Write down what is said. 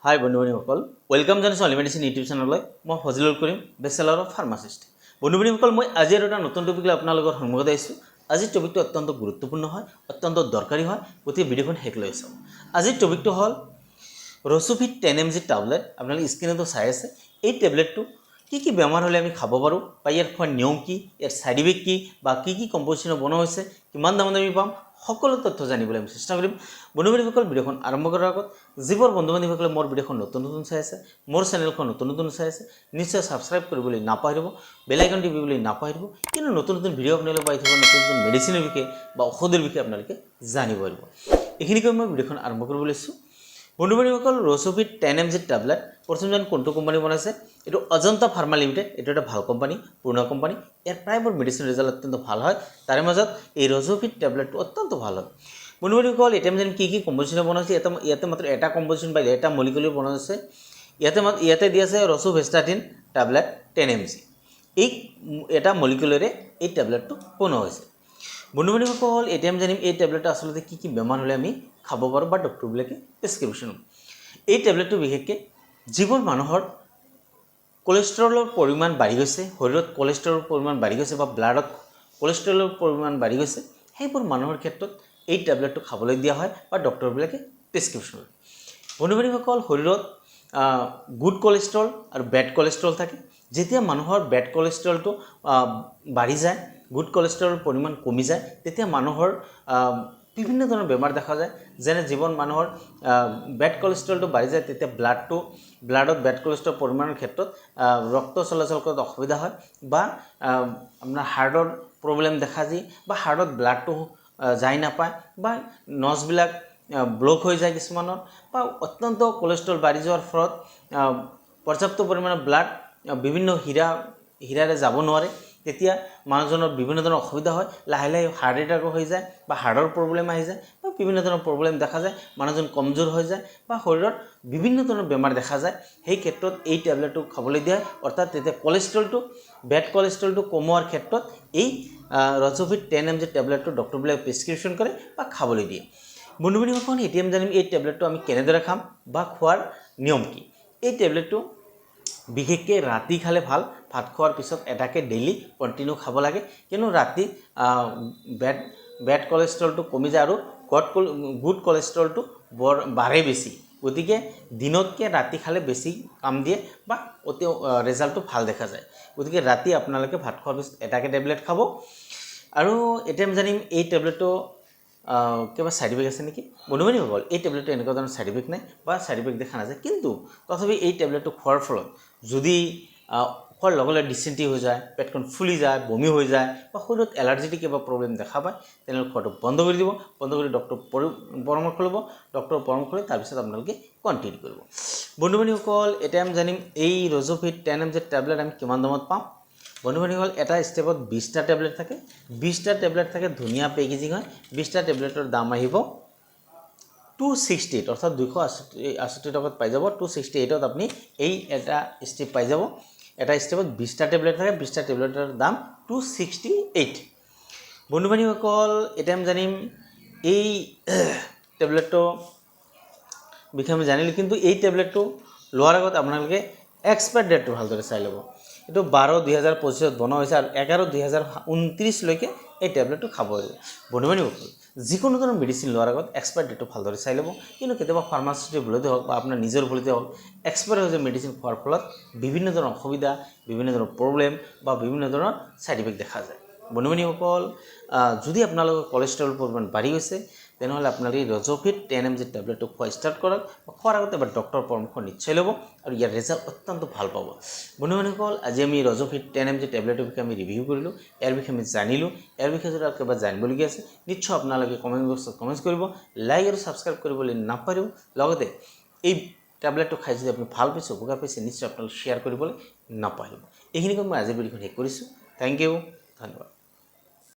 হাই বন্ধু-বান্ধৱীসকল, welcome জানিছোঁ এলিমেডিচিন YouTube চেনেললৈ। মই ফজিলুল কৰিম, বেচেলাৰ অফ ফাৰ্মাচিষ্ট। বন্ধু-বান্ধৱীসকল, মই আজি এটা নতুন টপিক লৈ আপোনালোকৰ সন্মুখত আহিছোঁ। আজিৰ টপিকটো অত্যন্ত গুৰুত্বপূৰ্ণ হয়, অত্যন্ত দৰকাৰী হয়, গতিকে ভিডিঅ'খন শেষ লৈ চাওক। আজিৰ টপিকটো হ'ল ৰসুভিট 10 mg টেবলেট। আপোনালোকে স্ক্ৰীনতো চাই আছে। এই টেবলেটটো কি বেমাৰ হ'লে আমি খাব পাৰোঁ, বা ইয়াৰ খোৱাৰ নিয়ম কি, ইয়াৰ ছাইড ইফেক্ট কি, বা কি কম্পজিশ্যনত বনোৱা হৈছে, কিমান দামত আমি পাম, সকলো তথ্য জানিবলৈ আমি চেষ্টা কৰিম। বন্ধু-বান্ধৱীসকল, ভিডিঅ'খন আৰম্ভ কৰাৰ আগত যিবোৰ বন্ধু-বান্ধৱীসকলে মোৰ ভিডিঅ'খন নতুন চাই আছে, মোৰ চেনেলখন নতুন চাই আছে, নিশ্চয় ছাবস্ক্ৰাইব কৰিবলৈ নাপাহৰিব, বেল আইকন টিপিবলৈ নাপাহৰিব। কিন্তু নতুন ভিডিঅ' আপোনালোকে পাই থাকিব, নতুন মেডিচিনৰ বিষয়ে বা ঔষধৰ বিষয়ে আপোনালোকে জানিব পাৰিব। এইখিনিকৈ মই ভিডিঅ'খন আৰম্ভ কৰিব লৈছোঁ। বন্ধু-বান্ধৱীসকল, ৰসুভিট 10 mg টেবলেট প্ৰথমজন কোনটো কোম্পানী বনাইছে? এইটো অজন্তা ফাৰ্মা লিমিটেড। এইটো এটা ভাল কোম্পানী, পুৰণা কোম্পানী। ইয়াৰ প্ৰায়বোৰ মেডিচিন ৰিজাল্ট অত্যন্ত ভাল হয়। তাৰে মাজত এই ৰসুভিট টেবলেটটো অত্যন্ত ভাল হয়। বন্ধু-বান্ধৱীসকল, এতিয়া যেন কি কম্পজিশ্যনে বনোৱা হৈছে, ইয়াতে মাত্ৰ এটা কম্পজিশ্যন বা এটা মলিকুলাৰ বনোৱা হৈছে। ইয়াতে দিয়া আছে ৰসুভেষ্টাটিন টেবলেট 10 mg। এই এটা মলিকুলাৰে এই টেবলেটটো বনোৱা হৈছে। বন্ধু-বান্ধৱীসকল, এতিয়া আমি জানিম এই টেবলেটটো আচলতে কি বেমাৰ হ'লে আমি খাব পাৰোঁ বা ডক্টৰবিলাকে প্ৰেছক্ৰিপশ্যন। এই টেবলেটটো বিশেষকৈ যিবোৰ মানুহৰ কোলেষ্ট্ৰলৰ পৰিমাণ বাঢ়ি গৈছে, শৰীৰত কোলেষ্ট্ৰলৰ পৰিমাণ বাঢ়ি গৈছে বা ব্লাডত কোলেষ্ট্ৰলৰ পৰিমাণ বাঢ়ি গৈছে, সেইবোৰ মানুহৰ ক্ষেত্ৰত এই টেবলেটটো খাবলৈ দিয়া হয় বা ডক্টৰবিলাকে প্ৰেছক্ৰিপশ্যন কৰে। বন্ধু-বান্ধৱীসকল, শৰীৰত গুড কোলেষ্ট্ৰল আৰু বেড কোলেষ্ট্ৰল থাকে। যেতিয়া মানুহৰ বেড কোলেষ্ট্ৰলটো বাঢ়ি যায়, গুড কোলেষ্ট্ৰলৰ পৰিমাণ কমি যায়, তেতিয়া মানুহৰ বিভিন্ন ধৰণৰ বেমাৰ দেখা যায়। যেনে জীৱন মানুহৰ বেড কোলেষ্ট্ৰলটো বাঢ়ি যায়, তেতিয়া ব্লাডত বেড কোলেষ্ট্ৰল পৰিমাণৰ ক্ষেত্ৰত ৰক্ত চলাচল কৰাত অসুবিধা হয়, বা আপোনাৰ হাৰ্টৰ প্ৰব্লেম দেখা যায়, বা হাৰ্টত ব্লাডটো যাই নাপায়, বা নচবিলাক ব্লক হৈ যায় কিছুমানৰ, বা অত্যন্ত কোলেষ্ট্ৰল বাঢ়ি যোৱাৰ ফলত পৰ্যাপ্ত পৰিমাণৰ ব্লাড বিভিন্ন হীৰাৰে যাব নোৱাৰে। তেতিয়া মানুহজনৰ বিভিন্ন ধৰণৰ অসুবিধা হয়। লাহে হাৰ্ট এটাকো হৈ যায়, বা হাৰ্টৰ প্ৰব্লেম আহি যায়, বা বিভিন্ন ধৰণৰ প্ৰব্লেম দেখা যায়। মানুহজন কমজোৰ হৈ যায়, বা শৰীৰত বিভিন্ন ধৰণৰ বেমাৰ দেখা যায়। সেই ক্ষেত্ৰত এই টেবলেটটো খাবলৈ দিয়া হয়। অৰ্থাৎ তেতিয়া বেড কোলেষ্ট্ৰলটো কমোৱাৰ ক্ষেত্ৰত এই ৰসুভিট 10 mg টেবলেটটো ডক্টৰবিলাকে প্ৰেছক্ৰিপশ্যন কৰে বা খাবলৈ দিয়ে। বন্ধু-বান্ধৱীসকল, এতিয়া আমি জানিম এই টেবলেটটো আমি কেনেদৰে খাম বা খোৱাৰ নিয়ম কি। এই টেবলেটটো বিশেষকৈ ৰাতি খালে ভাল। ভাত খোৱাৰ পিছত এটাকে ডেইলি কণ্টিনিউ খাব লাগে, কিয়নো ৰাতি বেড কোলেষ্ট্ৰলটো কমি যায় আৰু গুড কোলেষ্ট্ৰলটো বাঢ়ে বেছি। গতিকে দিনতকৈ ৰাতি খালে বেছি কাম দিয়ে বা অতি ৰিজাল্টটো ভাল দেখা যায়। গতিকে ৰাতি আপোনালোকে ভাত খোৱাৰ পিছত এটাকে টেবলেট খাব। আৰু এতিয়া আমি জানিম এই টেবলেটটো কিবা ছাইড ইফেক্ট আছে নেকি। বন্ধু-বান্ধৱীসকল, এই টেবলেটটো এনেকুৱা ধৰণৰ ছাইড ইফেক্ট নাই বা ছাইড ইফেক্ট দেখা নাযায়। কিন্তু তথাপি এই টেবলেটটো খোৱাৰ ফলত যদি খোৱাৰ লগে লগে ডিচেণ্ট্ৰি হৈ যায়, পেটখন ফুলি যায়, বমি হৈ যায়, বা শৰীৰত এলাৰ্জেটিক কিবা প্ৰব্লেম দেখা পায়, তেনেহ'লে খোৱাটো বন্ধ কৰি দিব। বন্ধ কৰি ডক্টৰৰ পৰামৰ্শ ল'ব। ডক্টৰৰ পৰামৰ্শ লৈ তাৰপিছত আপোনালোকে কণ্টিনিউ কৰিব। বন্ধু-বান্ধৱীসকল, এতিয়া আমি জানিম এই ৰসুভিট 10 mg টেবলেট আমি কিমান দামত পাম। বন্ধু-বান্ধৱীসকল, এটা ষ্টেপত 20টা টেবলেট থাকে। 20টা টেবলেট থাকে, ধুনীয়া পেকেজিং হয়। 20টা টেবলেটৰ দাম আহিব 268, অৰ্থাৎ 268 টকাত পাই যাব। 268ত আপুনি এই এটা ষ্টেপ পাই যাব। এটা ষ্টেপত 20টা টেবলেট থাকে। 20টা টেবলেটৰ দাম 268। বন্ধু-বান্ধৱীসকল, এতিয়া আমি জানিম এই টেবলেটটো বিষয়ে আমি জানিলোঁ। কিন্তু এই টেবলেটটো লোৱাৰ আগত আপোনালোকে এক্সপায়াৰ ডেটটো ভালদৰে চাই ল'ব। এইটো 12/2025 বনোৱা হৈছে আৰু 11/2029লৈকে এই টেবলেটটো খাব লাগিব। বন্ধু-বান্ধৱীসকল, যিকোনো ধৰণৰ মেডিচিন লোৱাৰ আগত এক্সপায়াৰ ডেটটো ভালদৰে চাই ল'ব। কিন্তু কেতিয়াবা ফাৰ্মাচিষ্টৰ ভুলতে হওক বা আপোনাৰ নিজৰ ভুলতে হওক, এক্সপায়াৰ হৈ যায় মেডিচিন খোৱাৰ ফলত বিভিন্ন ধৰণৰ অসুবিধা, বিভিন্ন ধৰণৰ প্ৰব্লেম বা বিভিন্ন ধৰণৰ ছাইড ইফেক্ট দেখা যায়। বন্ধু-বান্ধৱীসকল, যদি আপোনালোকৰ কোলেষ্ট্ৰলৰ পৰিমাণ বাঢ়ি গৈছে, তেনেহ'লে আপোনালোকে ৰসুভিট 10 mg টেবলেটটো খোৱা ষ্টাৰ্ট কৰক। খোৱাৰ আগতে এবাৰ ডক্টৰৰ পৰামৰ্শ নিশ্চয় ল'ব আৰু ইয়াৰ ৰিজাল্ট অত্যন্ত ভাল পাব। বন্ধু-বান্ধৱীসকল, আজি আমি ৰসুভিট 10 mg টেবলেটৰ বিষয়ে আমি ৰিভিউ কৰিলোঁ। ইয়াৰ বিষয়ে আমি জানিলোঁ। ইয়াৰ বিষয়ে যদি কিবা জানিবলগীয়া আছে, নিশ্চয় আপোনালোকে কমেণ্ট বক্সত কমেণ্ট কৰিব। লাইক আৰু ছাবস্ক্ৰাইব কৰিবলৈ নাপাহৰিব। লগতে এই টেবলেটটো খাই যদি আপুনি ভাল পাইছে, উপকাৰ পাইছে, নিশ্চয় আপোনালোকে শ্বেয়াৰ কৰিবলৈ নাপাহৰিব। এইখিনিকৈ মই আজিৰ ভিডিঅ'খন শেষ কৰিছোঁ। থেংক ইউ, ধন্যবাদ।